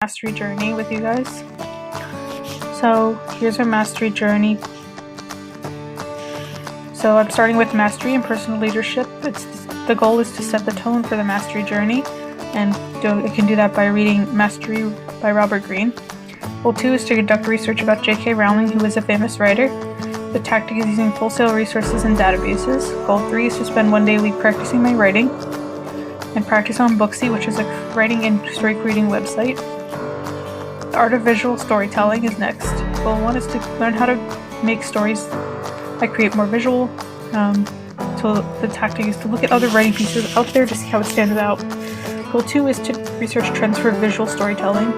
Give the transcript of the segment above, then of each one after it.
mastery journey with you guys. So here's our mastery journey. So I'm starting with mastery and personal leadership. The goal is to set the tone for the mastery journey, and I can do that by reading Mastery by Robert Greene. Goal 2 is to conduct research about J.K. Rowling, who is a famous writer. The tactic is using full-scale resources and databases. Goal 3 is to spend one day a week practicing my writing, and practice on Booksy, which is a writing and story creating website. The art of visual storytelling is next. Goal 1 is to learn how to make stories. I create more visual. So the tactic is to look at other writing pieces out there to see how it stands out. Goal 2 is to research trends for visual storytelling.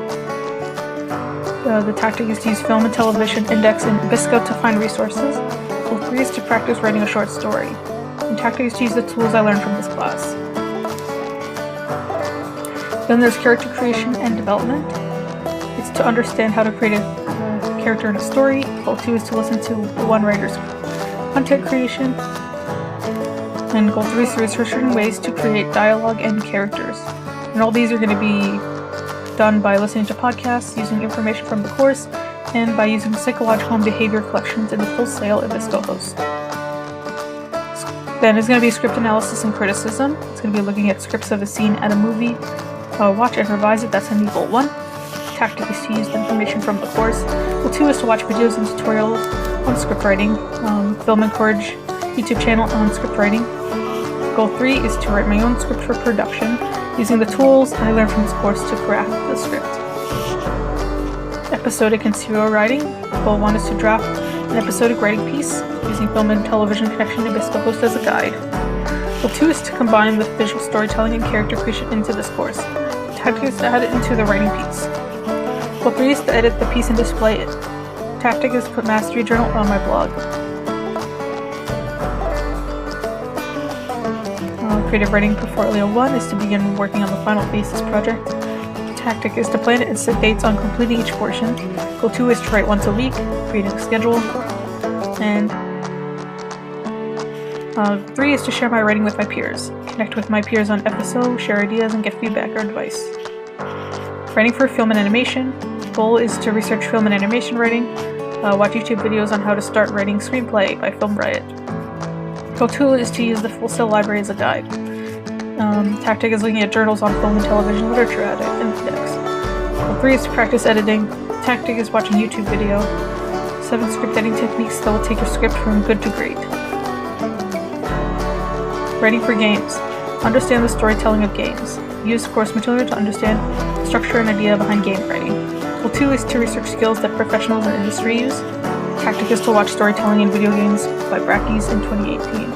The tactic is to use Film and Television Index and Bisco to find resources. Goal 3 is to practice writing a short story. The tactic is to use the tools I learned from this class. Then there's character creation and development. It's to understand how to create a character in a story. Goal 2 is to listen to one writer's content creation. And goal 3 is to research certain ways to create dialogue and characters. And all these are going to be done by listening to podcasts, using information from the course, and by using psychological and behavior collections in the Full Sail Ibisco host. Then it's going to be script analysis and criticism. It's going to be looking at scripts of a scene at a movie. Watch and revise it. That's going to be goal 1. Tactic is to use the information from the course. Goal 2 is to watch videos and tutorials on script writing. Film and Courage YouTube channel on script writing. Goal 3 is to write my own script for production using the tools I learned from this course to craft the script. Episodic and serial writing. Goal 1 is to draft an episodic writing piece using Film and Television Connection Ibisco host as a guide. Goal 2 is to combine with visual storytelling and character creation into this course. The tactic is to add it into the writing piece. Goal 3 is to edit the piece and display it. The tactic is to put Mastery Journal on my blog. Creative Writing Portfolio 1 is to begin working on the final thesis project. The tactic is to plan it and set dates on completing each portion. Goal 2 is to write once a week, creating a schedule. And 3 is to share my writing with my peers. Connect with my peers on FSO, share ideas, and get feedback or advice. Writing for film and animation. Goal is to research film and animation writing. Watch YouTube videos on how to start writing screenplay by Film Riot. Goal 2 is to use the Full Sail library as a guide. Tactic is looking at journals on film and television literature index. Goal 3 is to practice editing. Tactic is watching YouTube video. 7 script editing techniques that will take your script from good to great. Writing for games. Understand the storytelling of games. Use course material to understand the structure and idea behind game writing. Goal 2 is to research skills that professionals in industry use. Tactic is to watch storytelling in video games by Brackeys in 2018.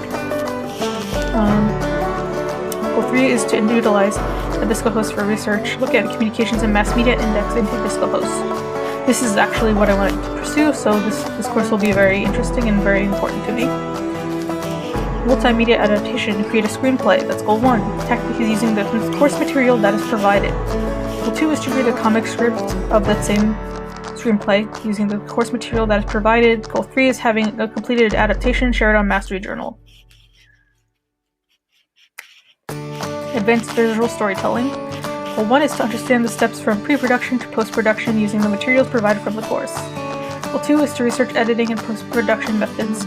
Goal 3 is to utilize Ibisco host for research. Look at communications and mass media index into Ibisco host. This is actually what I wanted to pursue, so this course will be very interesting and very important to me. Multimedia adaptation, create a screenplay. That's goal 1. Tactic is using the course material that is provided. Goal 2 is to read a comic script of that same screenplay using the course material that is provided. Goal 3 is having a completed adaptation shared on Mastery Journal. Advanced visual storytelling. Goal 1 is to understand the steps from pre-production to post-production using the materials provided from the course. Goal 2 is to research editing and post-production methods.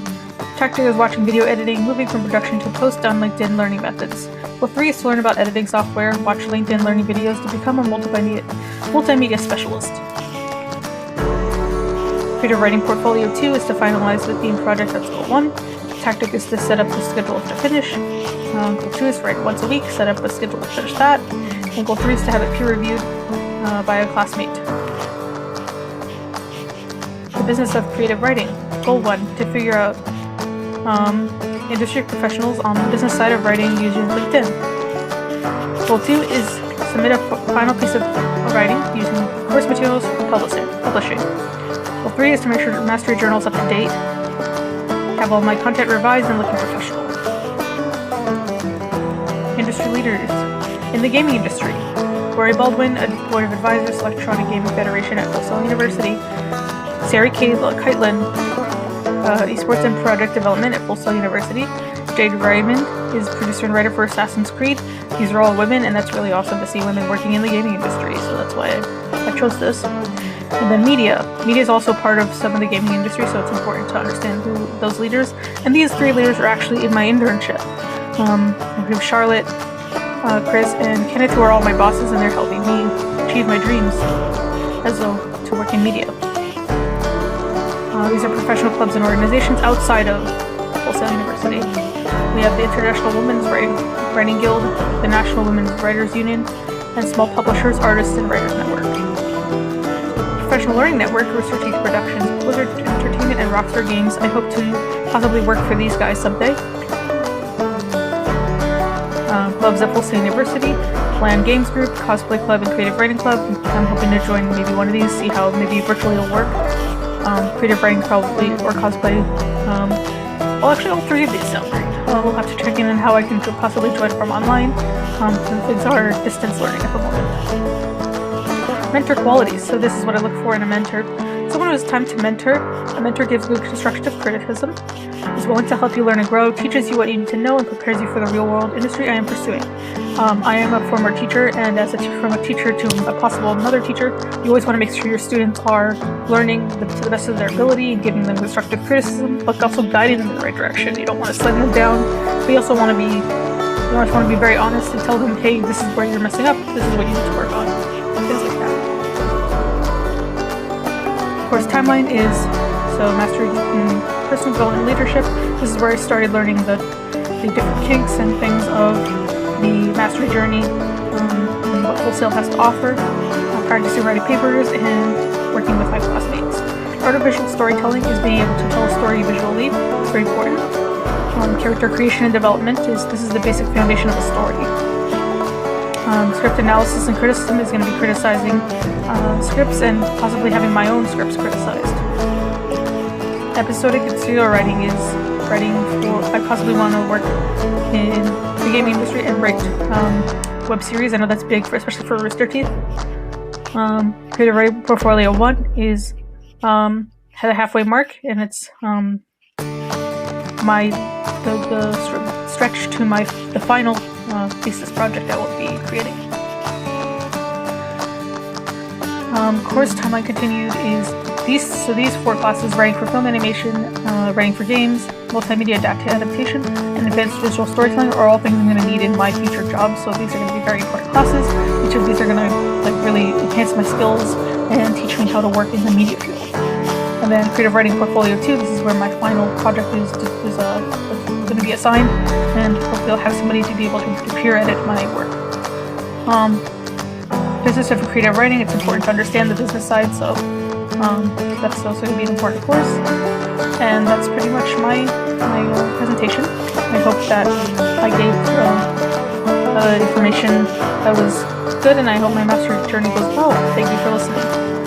Tactic is watching video editing, moving from production to post on LinkedIn learning methods. Goal 3 is to learn about editing software, watch LinkedIn learning videos to become a multimedia specialist. Creative Writing Portfolio 2 is to finalize the theme project. That's goal 1. Tactic is to set up the schedule to finish. Goal 2 is to write once a week, set up a schedule to finish that. And goal 3 is to have it peer reviewed by a classmate. The business of creative writing. Goal 1, to figure out industry professionals on the business side of writing using LinkedIn. Goal 2 is submit a final piece of writing using course materials for publishing. Goal 3 is to make sure Mastery Journal is up to date, have all my content revised, and looking professional. Industry leaders. In the gaming industry, Corey Baldwin, a Board of Advisors, Electronic Gaming Federation at Full Sail University. Sari Kaitlin, Esports and Project Development at Full Sail University. Jade Raymond is producer and writer for Assassin's Creed. These are all women, and that's really awesome to see women working in the gaming industry, so that's why I chose this. And then media. Media is also part of some of the gaming industry, so it's important to understand those leaders. And these 3 leaders are actually in my internship. We have Charlotte, Chris, and Kenneth, who are all my bosses, and they're helping me achieve my dreams as well to work in media. These are professional clubs and organizations outside of Full Sail University. We have the International Women's Writing Guild, the National Women's Writers Union, and Small Publishers, Artists, and Writers Network. Professional Learning Network, Rooster Teeth Productions, Blizzard Entertainment, and Rockstar Games. I hope to possibly work for these guys someday. Clubs at Full Sail University, Land Games Group, Cosplay Club, and Creative Writing Club. I'm hoping to join maybe one of these, see how maybe virtually it'll work. Creative Writing probably, or Cosplay. Well, actually all 3 of these sound great. We'll have to check in on how I can possibly join from online, since things are distance learning at the moment. Mentor qualities. So this is what I look for in a mentor. Someone who has time to mentor. A mentor gives good constructive criticism, is willing to help you learn and grow, teaches you what you need to know, and prepares you for the real-world industry I am pursuing. I am a former teacher, and from a teacher to a possible another teacher, you always want to make sure your students are learning to the best of their ability, giving them constructive criticism, but also guiding them in the right direction. You don't want to slam them down, but you also want to be very honest and tell them, hey, this is where you're messing up, this is what you need to work on, things like that. Of course, timeline is mastery in personal development and leadership. This is where I started learning the different kinks and things of the mastery journey, and what Full Sail has to offer, practicing writing papers, and working with my classmates. Artificial storytelling is being able to tell a story visually. It's very important. Character creation and development this is the basic foundation of a story. Script analysis and criticism is going to be criticizing scripts and possibly having my own scripts criticized. Episodic and serial writing is writing for, I possibly want to work in the gaming industry and write web series. I know that's big, especially for Rooster Teeth. Creative Writing Portfolio 1 is had a halfway mark, and it's the stretch to the final thesis project I will be creating. Course timeline continued is these 4 classes: writing for film animation, writing for games, multimedia adaptation, and advanced visual storytelling are all things I'm going to need in my future job. So these are going to be very important classes. Each of these are going to really enhance my skills and teach me how to work in the media field. And then Creative Writing Portfolio 2, this is where my final project is going to be assigned, and hopefully I'll have somebody to be able to peer edit my work. Business of creative writing, it's important to understand the business side, so that's also going to be an important course. And that's pretty much my presentation. I hope that I gave information that was good, and I hope my master journey goes well. Thank you for listening.